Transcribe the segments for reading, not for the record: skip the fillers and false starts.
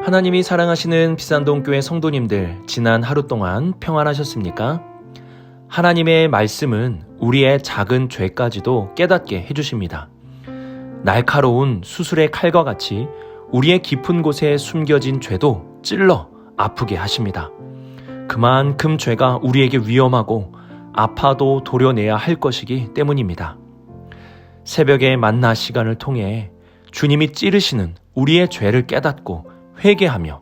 하나님이 사랑하시는 비산동교회 성도님들, 지난 하루 동안 평안하셨습니까? 하나님의 말씀은 우리의 작은 죄까지도 깨닫게 해주십니다. 날카로운 수술의 칼과 같이 우리의 깊은 곳에 숨겨진 죄도 찔러 아프게 하십니다. 그만큼 죄가 우리에게 위험하고 아파도 도려내야 할 것이기 때문입니다. 새벽의 만나 시간을 통해 주님이 찌르시는 우리의 죄를 깨닫고 회개하며,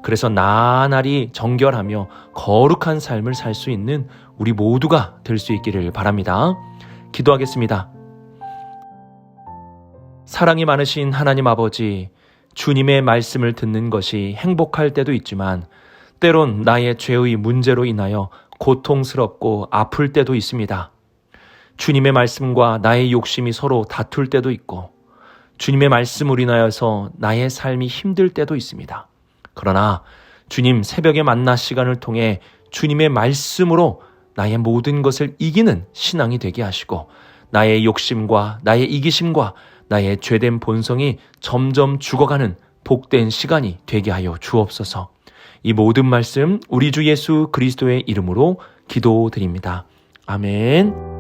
그래서 나날이 정결하며 거룩한 삶을 살 수 있는 우리 모두가 될 수 있기를 바랍니다. 기도하겠습니다. 사랑이 많으신 하나님 아버지, 주님의 말씀을 듣는 것이 행복할 때도 있지만 때론 나의 죄의 문제로 인하여 고통스럽고 아플 때도 있습니다. 주님의 말씀과 나의 욕심이 서로 다툴 때도 있고 주님의 말씀으로 인하여서 나의 삶이 힘들 때도 있습니다. 그러나 주님 새벽의 만나 시간을 통해 주님의 말씀으로 나의 모든 것을 이기는 신앙이 되게 하시고 나의 욕심과 나의 이기심과 나의 죄된 본성이 점점 죽어가는 복된 시간이 되게 하여 주옵소서. 이 모든 말씀 우리 주 예수 그리스도의 이름으로 기도드립니다. 아멘.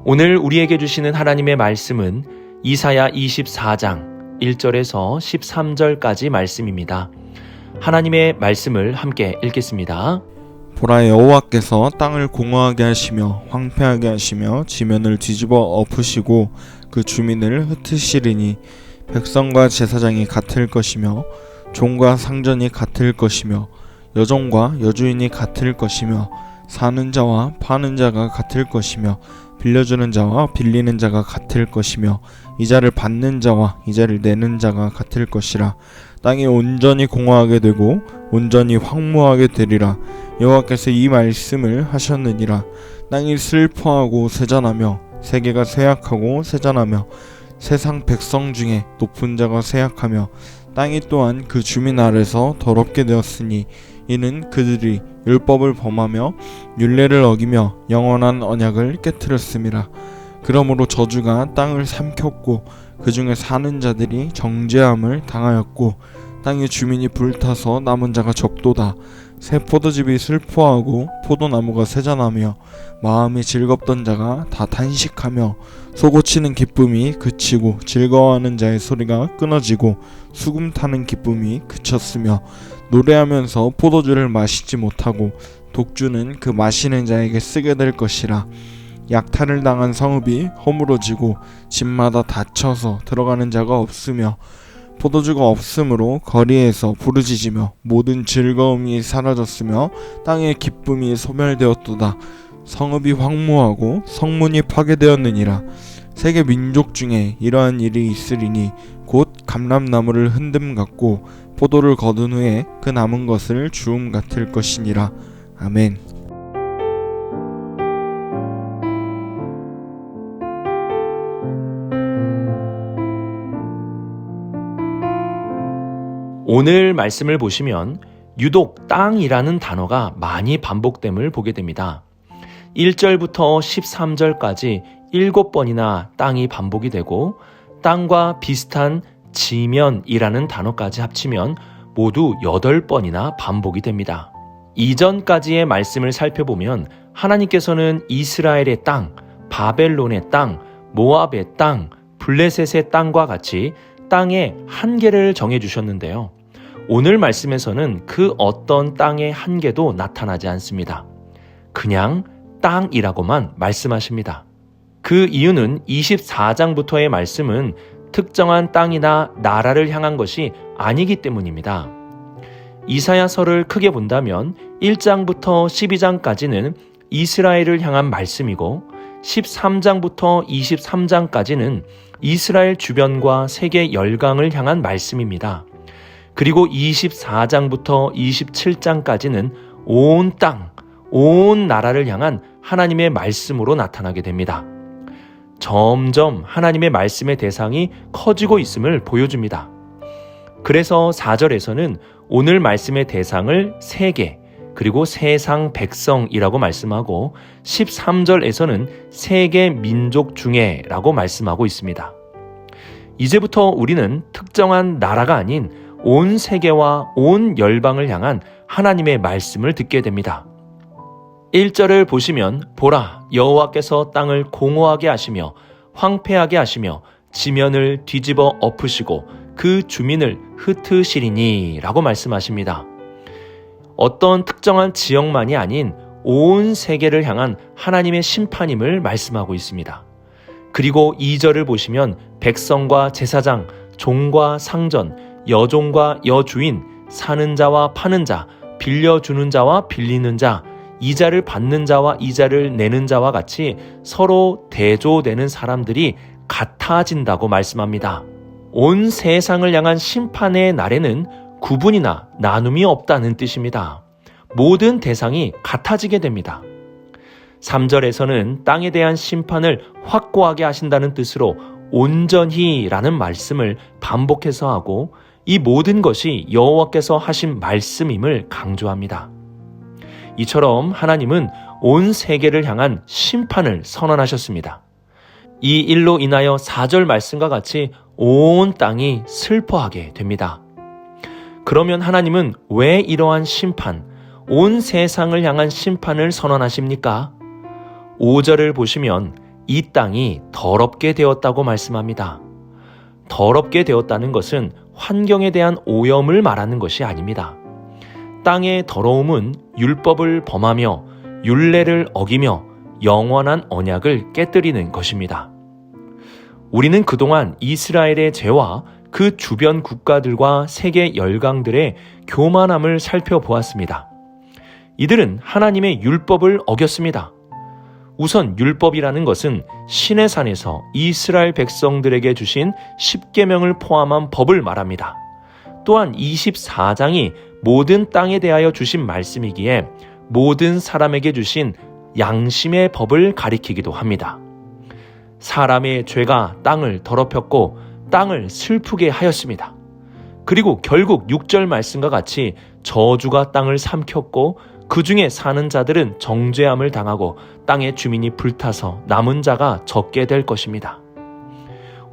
오늘 우리에게 주시는 하나님의 말씀은 이사야 24장 1절에서 13절까지 말씀입니다. 하나님의 말씀을 함께 읽겠습니다. 보라, 여호와께서 땅을 공허하게 하시며 황폐하게 하시며 지면을 뒤집어 엎으시고 그 주민을 흩으시리니 백성과 제사장이 같을 것이며 종과 상전이 같을 것이며 여종과 여주인이 같을 것이며 사는 자와 파는 자가 같을 것이며 빌려주는 자와 빌리는 자가 같을 것이며 이자를 받는 자와 이자를 내는 자가 같을 것이라. 땅이 온전히 공허하게 되고 온전히 황무하게 되리라. 여호와께서 이 말씀을 하셨느니라. 땅이 슬퍼하고 쇠잔하며 세계가 쇠약하고 쇠잔하며 세상 백성 중에 높은 자가 쇠약하며 땅이 또한 그 주민 아래서 더럽게 되었으니 이는 그들이 율법을 범하며 율례를 어기며 영원한 언약을 깨트렸음이라. 그러므로 저주가 땅을 삼켰고 그 중에 사는 자들이 정죄함을 당하였고 땅의 주민이 불타서 남은 자가 적도다. 새 포도즙이 슬퍼하고 포도나무가 쇠잔하며 마음이 즐겁던 자가 다 탄식하며 솟구치는 기쁨이 그치고 즐거워하는 자의 소리가 끊어지고 수금 타는 기쁨이 그쳤으며 노래하면서 포도주를 마시지 못하고 독주는 그 마시는 자에게 쓰게 될 것이라. 약탈을 당한 성읍이 허물어지고 집마다 닫혀서 들어가는 자가 없으며 포도주가 없으므로 거리에서 부르짖으며 모든 즐거움이 사라졌으며 땅의 기쁨이 소멸되었도다. 성읍이 황무하고 성문이 파괴되었느니라. 세계 민족 중에 이러한 일이 있으리니 곧 감람나무를 흔듦 같고 포도를 거둔 후에 그 남은 것을 주움 같을 것이니라. 아멘. 오늘 말씀을 보시면 유독 땅이라는 단어가 많이 반복됨을 보게 됩니다. 1절부터 13절까지 7번이나 땅이 반복이 되고 땅과 비슷한 지면이라는 단어까지 합치면 모두 8번이나 반복이 됩니다. 이전까지의 말씀을 살펴보면 하나님께서는 이스라엘의 땅, 바벨론의 땅, 모압의 땅, 블레셋의 땅과 같이 땅의 한계를 정해주셨는데요. 오늘 말씀에서는 그 어떤 땅의 한계도 나타나지 않습니다. 그냥 땅이라고만 말씀하십니다. 그 이유는 24장부터의 말씀은 특정한 땅이나 나라를 향한 것이 아니기 때문입니다. 이사야서를 크게 본다면 1장부터 12장까지는 이스라엘을 향한 말씀이고 13장부터 23장까지는 이스라엘 주변과 세계 열강을 향한 말씀입니다. 그리고 24장부터 27장까지는 온 땅, 온 나라를 향한 하나님의 말씀으로 나타나게 됩니다. 점점 하나님의 말씀의 대상이 커지고 있음을 보여줍니다. 그래서 4절에서는 오늘 말씀의 대상을 세계, 그리고 세상 백성이라고 말씀하고 13절에서는 세계 민족 중에라고 말씀하고 있습니다. 이제부터 우리는 특정한 나라가 아닌 온 세계와 온 열방을 향한 하나님의 말씀을 듣게 됩니다. 1절을 보시면 보라 여호와께서 땅을 공허하게 하시며 황폐하게 하시며 지면을 뒤집어 엎으시고 그 주민을 흩으시리니 라고 말씀하십니다. 어떤 특정한 지역만이 아닌 온 세계를 향한 하나님의 심판임을 말씀하고 있습니다. 그리고 2절을 보시면 백성과 제사장, 종과 상전, 여종과 여주인, 사는 자와 파는 자, 빌려주는 자와 빌리는 자, 이자를 받는 자와 이자를 내는 자와 같이 서로 대조되는 사람들이 같아진다고 말씀합니다. 온 세상을 향한 심판의 날에는 구분이나 나눔이 없다는 뜻입니다. 모든 대상이 같아지게 됩니다. 3절에서는 땅에 대한 심판을 확고하게 하신다는 뜻으로 온전히라는 말씀을 반복해서 하고 이 모든 것이 여호와께서 하신 말씀임을 강조합니다. 이처럼 하나님은 온 세계를 향한 심판을 선언하셨습니다. 이 일로 인하여 4절 말씀과 같이 온 땅이 슬퍼하게 됩니다. 그러면 하나님은 왜 이러한 심판, 온 세상을 향한 심판을 선언하십니까? 5절을 보시면 이 땅이 더럽게 되었다고 말씀합니다. 더럽게 되었다는 것은 환경에 대한 오염을 말하는 것이 아닙니다. 땅의 더러움은 율법을 범하며 율례를 어기며 영원한 언약을 깨뜨리는 것입니다. 우리는 그동안 이스라엘의 죄와 그 주변 국가들과 세계 열강들의 교만함을 살펴보았습니다. 이들은 하나님의 율법을 어겼습니다. 우선 율법이라는 것은 시내산에서 이스라엘 백성들에게 주신 10계명을 포함한 법을 말합니다. 또한 24장이 모든 땅에 대하여 주신 말씀이기에 모든 사람에게 주신 양심의 법을 가리키기도 합니다. 사람의 죄가 땅을 더럽혔고 땅을 슬프게 하였습니다. 그리고 결국 6절 말씀과 같이 저주가 땅을 삼켰고 그 중에 사는 자들은 정죄함을 당하고 땅의 주민이 불타서 남은 자가 적게 될 것입니다.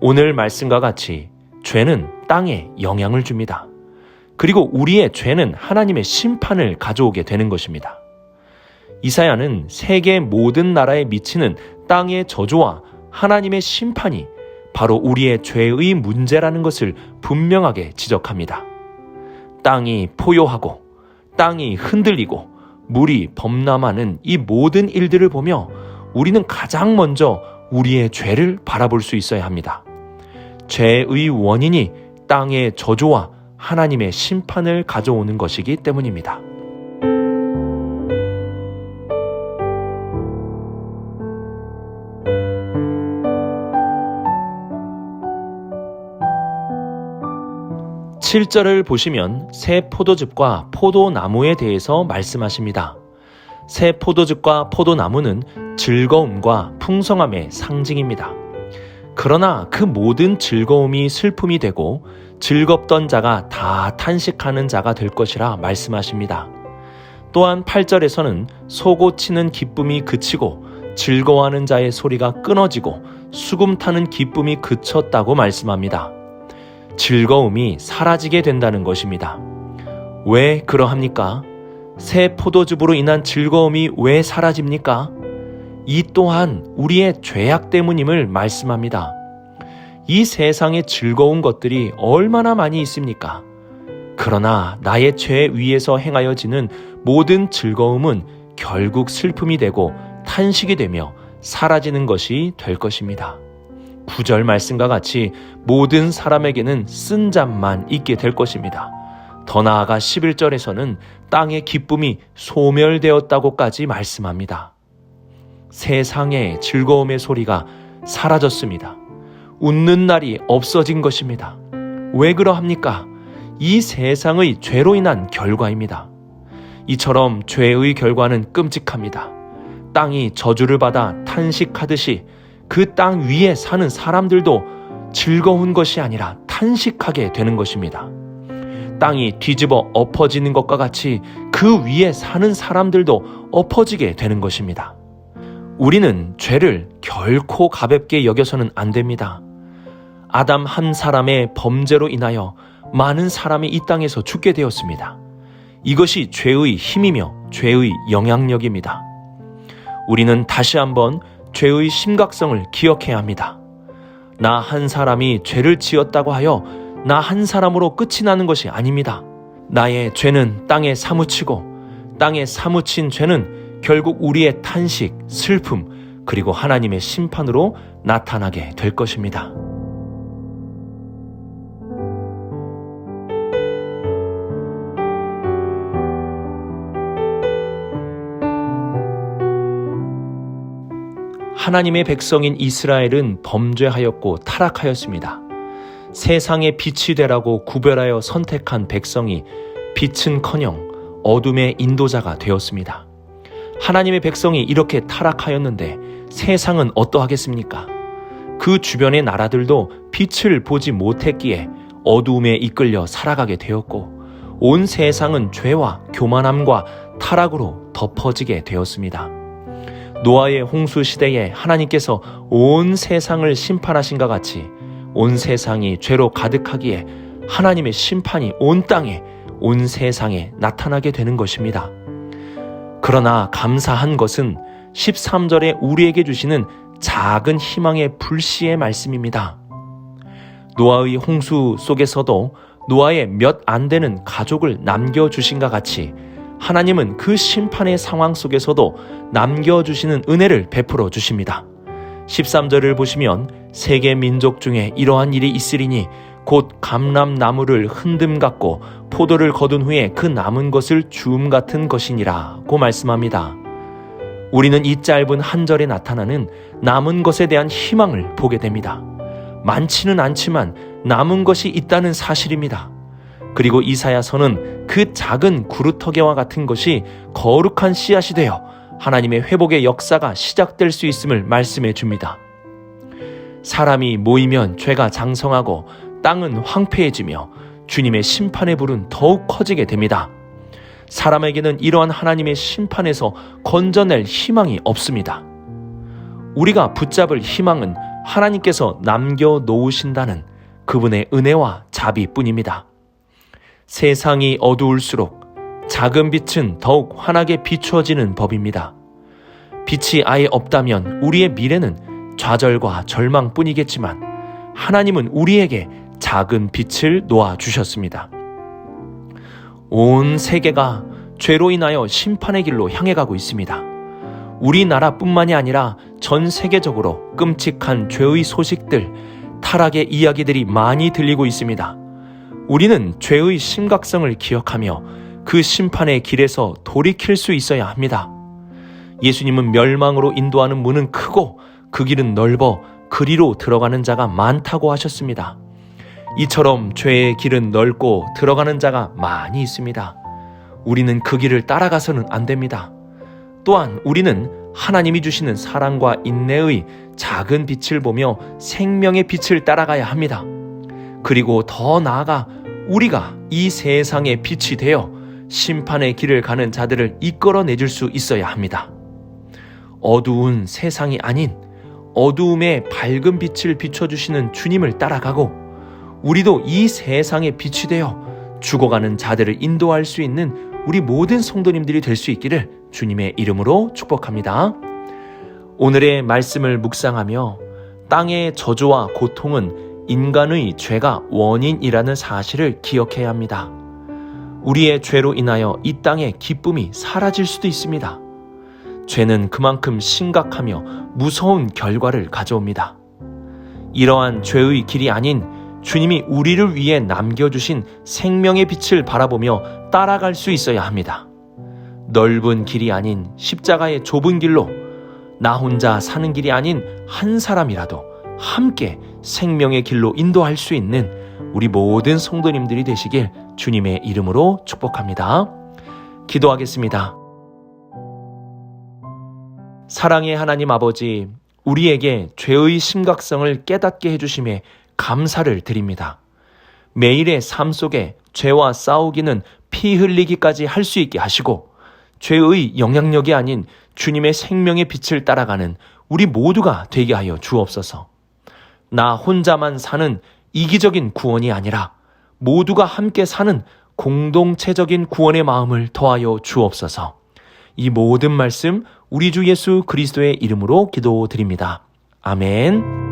오늘 말씀과 같이 죄는 땅에 영향을 줍니다. 그리고 우리의 죄는 하나님의 심판을 가져오게 되는 것입니다. 이사야는 세계 모든 나라에 미치는 땅의 저주와 하나님의 심판이 바로 우리의 죄의 문제라는 것을 분명하게 지적합니다. 땅이 포효하고 땅이 흔들리고 물이 범람하는 이 모든 일들을 보며 우리는 가장 먼저 우리의 죄를 바라볼 수 있어야 합니다. 죄의 원인이 땅의 저주와 하나님의 심판을 가져오는 것이기 때문입니다. (7절을) 보시면 새 포도즙과 포도나무에 대해서 말씀하십니다. 새 포도즙과 포도나무는 즐거움과 풍성함의 상징입니다. 그러나 그 모든 즐거움이 슬픔이 되고 즐겁던 자가 다 탄식하는 자가 될 것이라 말씀하십니다. 또한 8절에서는 솟구치는 기쁨이 그치고 즐거워하는 자의 소리가 끊어지고 수금 타는 기쁨이 그쳤다고 말씀합니다. 즐거움이 사라지게 된다는 것입니다. 왜 그러합니까? 새 포도즙으로 인한 즐거움이 왜 사라집니까? 이 또한 우리의 죄악 때문임을 말씀합니다. 이 세상에 즐거운 것들이 얼마나 많이 있습니까? 그러나 나의 죄 위에서 행하여지는 모든 즐거움은 결국 슬픔이 되고 탄식이 되며 사라지는 것이 될 것입니다. 9절 말씀과 같이 모든 사람에게는 쓴 잠만 있게 될 것입니다. 더 나아가 11절에서는 땅의 기쁨이 소멸되었다고까지 말씀합니다. 세상의 즐거움의 소리가 사라졌습니다. 웃는 날이 없어진 것입니다. 왜 그러합니까? 이 세상의 죄로 인한 결과입니다. 이처럼 죄의 결과는 끔찍합니다. 땅이 저주를 받아 탄식하듯이 그 땅 위에 사는 사람들도 즐거운 것이 아니라 탄식하게 되는 것입니다. 땅이 뒤집어 엎어지는 것과 같이 그 위에 사는 사람들도 엎어지게 되는 것입니다. 우리는 죄를 결코 가볍게 여겨서는 안 됩니다. 아담 한 사람의 범죄로 인하여 많은 사람이 이 땅에서 죽게 되었습니다. 이것이 죄의 힘이며 죄의 영향력입니다. 우리는 다시 한번 죄의 심각성을 기억해야 합니다. 나 한 사람이 죄를 지었다고 하여 나 한 사람으로 끝이 나는 것이 아닙니다. 나의 죄는 땅에 사무치고 땅에 사무친 죄는 결국 우리의 탄식, 슬픔, 그리고 하나님의 심판으로 나타나게 될 것입니다. 하나님의 백성인 이스라엘은 범죄하였고 타락하였습니다. 세상의 빛이 되라고 구별하여 선택한 백성이 빛은커녕 어둠의 인도자가 되었습니다. 하나님의 백성이 이렇게 타락하였는데 세상은 어떠하겠습니까? 그 주변의 나라들도 빛을 보지 못했기에 어두움에 이끌려 살아가게 되었고 온 세상은 죄와 교만함과 타락으로 덮어지게 되었습니다. 노아의 홍수 시대에 하나님께서 온 세상을 심판하신 것 같이 온 세상이 죄로 가득하기에 하나님의 심판이 온 땅에, 온 세상에 나타나게 되는 것입니다. 그러나 감사한 것은 13절에 우리에게 주시는 작은 희망의 불씨의 말씀입니다. 노아의 홍수 속에서도 노아의 몇 안 되는 가족을 남겨주신과 같이 하나님은 그 심판의 상황 속에서도 남겨주시는 은혜를 베풀어 주십니다. 13절을 보시면 세계 민족 중에 이러한 일이 있으리니 곧 감람나무를 흔듦 같고 포도를 거둔 후에 그 남은 것을 주움 같은 것이니라고 말씀합니다. 우리는 이 짧은 한 절에 나타나는 남은 것에 대한 희망을 보게 됩니다. 많지는 않지만 남은 것이 있다는 사실입니다. 그리고 이사야서는 그 작은 구루터기와 같은 것이 거룩한 씨앗이 되어 하나님의 회복의 역사가 시작될 수 있음을 말씀해 줍니다. 사람이 모이면 죄가 장성하고 땅은 황폐해지며 주님의 심판의 불은 더욱 커지게 됩니다. 사람에게는 이러한 하나님의 심판에서 건져낼 희망이 없습니다. 우리가 붙잡을 희망은 하나님께서 남겨놓으신다는 그분의 은혜와 자비뿐입니다. 세상이 어두울수록 작은 빛은 더욱 환하게 비추어지는 법입니다. 빛이 아예 없다면 우리의 미래는 좌절과 절망뿐이겠지만 하나님은 우리에게 작은 빛을 놓아주셨습니다. 온 세계가 죄로 인하여 심판의 길로 향해 가고 있습니다. 우리나라뿐만이 아니라 전 세계적으로 끔찍한 죄의 소식들, 타락의 이야기들이 많이 들리고 있습니다. 우리는 죄의 심각성을 기억하며 그 심판의 길에서 돌이킬 수 있어야 합니다. 예수님은 멸망으로 인도하는 문은 크고 그 길은 넓어 그리로 들어가는 자가 많다고 하셨습니다. 이처럼 죄의 길은 넓고 들어가는 자가 많이 있습니다. 우리는 그 길을 따라가서는 안 됩니다. 또한 우리는 하나님이 주시는 사랑과 인내의 작은 빛을 보며 생명의 빛을 따라가야 합니다. 그리고 더 나아가 우리가 이 세상의 빛이 되어 심판의 길을 가는 자들을 이끌어내줄 수 있어야 합니다. 어두운 세상이 아닌 어두움에 밝은 빛을 비춰주시는 주님을 따라가고 우리도 이 세상의 빛이 되어 죽어가는 자들을 인도할 수 있는 우리 모든 성도님들이 될 수 있기를 주님의 이름으로 축복합니다. 오늘의 말씀을 묵상하며 땅의 저주와 고통은 인간의 죄가 원인이라는 사실을 기억해야 합니다. 우리의 죄로 인하여 이 땅의 기쁨이 사라질 수도 있습니다. 죄는 그만큼 심각하며 무서운 결과를 가져옵니다. 이러한 죄의 길이 아닌 주님이 우리를 위해 남겨주신 생명의 빛을 바라보며 따라갈 수 있어야 합니다. 넓은 길이 아닌 십자가의 좁은 길로 나 혼자 사는 길이 아닌 한 사람이라도 함께 생명의 길로 인도할 수 있는 우리 모든 성도님들이 되시길 주님의 이름으로 축복합니다. 기도하겠습니다. 사랑의 하나님 아버지, 우리에게 죄의 심각성을 깨닫게 해주심에 감사를 드립니다. 매일의 삶 속에 죄와 싸우기는 피 흘리기까지 할 수 있게 하시고 죄의 영향력이 아닌 주님의 생명의 빛을 따라가는 우리 모두가 되게 하여 주옵소서. 나 혼자만 사는 이기적인 구원이 아니라 모두가 함께 사는 공동체적인 구원의 마음을 더하여 주옵소서. 이 모든 말씀 우리 주 예수 그리스도의 이름으로 기도드립니다. 아멘.